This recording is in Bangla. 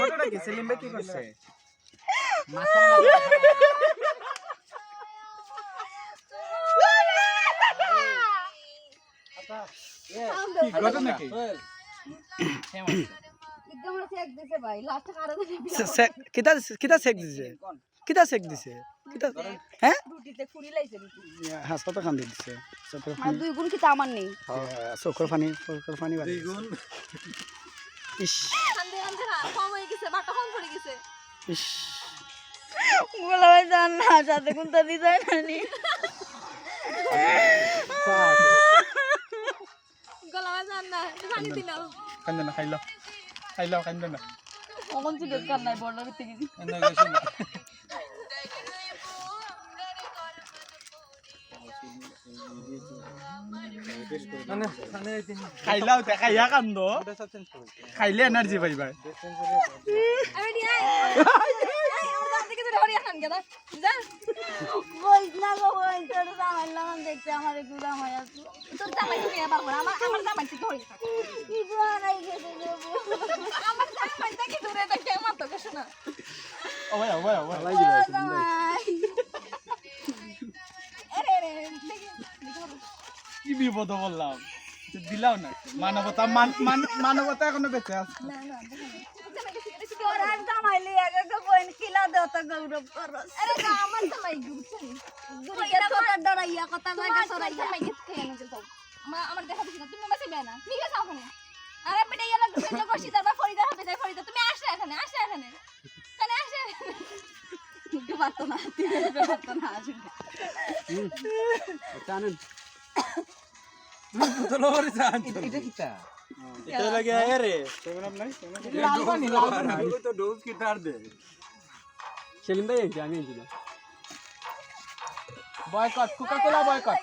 ঘটনা কি সেলিম ভাই কি করছে কি ঘটনা কি কিতা চেক দিছে কিতা চেক দিছে কিতা হ্যাঁ হ্যাঁ কত খান দিছে চকুর পানি দুই গুণ কিতা আমার নেই চকুর পানি দুই গুণ ইস ইস বলা ভাই জান না সাথে কোনটা দি যায় না নি গলা ভাই জান না পানি দিলাও কান্দে না খাইলাও কান্দে না কখন ছিল কান নাই বড় ভিতরে গেছি কান্দে গেছি না খাইলাও তে খাইয়া কান্দ খাইলে এনার্জি পাইবা আমি দি আই আমরা থেকে ধরে খান কেন যা বল না গো বল তোর জামাই লাগান দেখতে আমার একটু জামাই আছে তোর জামাই তুমি এবার বল আমার জামাই থেকে ধরে কি বানাই গেছে আমার জামাই থেকে দূরে দেখে আমার তো কিছু না ওয়া জামাই আরে কি বিপদ বললাম দিলাও না মানবতা এখনো বেঁচে আছে না না তোর আর জামাই লিয়ে গো কোন কিলা দে তো গৌরব করস আরে আমার জামাই গুছনি গুরিয়া তো ডরাইয়া কথা জায়গা সরাইয়া জামাই গেছে কেন গেছ আমার দেখা দিছ না তুমি মাসে বেনা ঠিক আছে ওখানে আরে বেটা ইয়ালা গুছনি করছি তারপর ফরিদা হবে না ফরিদা তুমি আসলে এখানে কেন আসে কি বাত না তুই বাত না আসে জানেন তো লরে জান এটা কিটা এটা লাগে আরে প্রোগ্রাম নাই লাল পানি তো ডোজ কি তার দে সেলিম ভাই আমি দিলাম বয়কট কোকা-কোলা বয়কট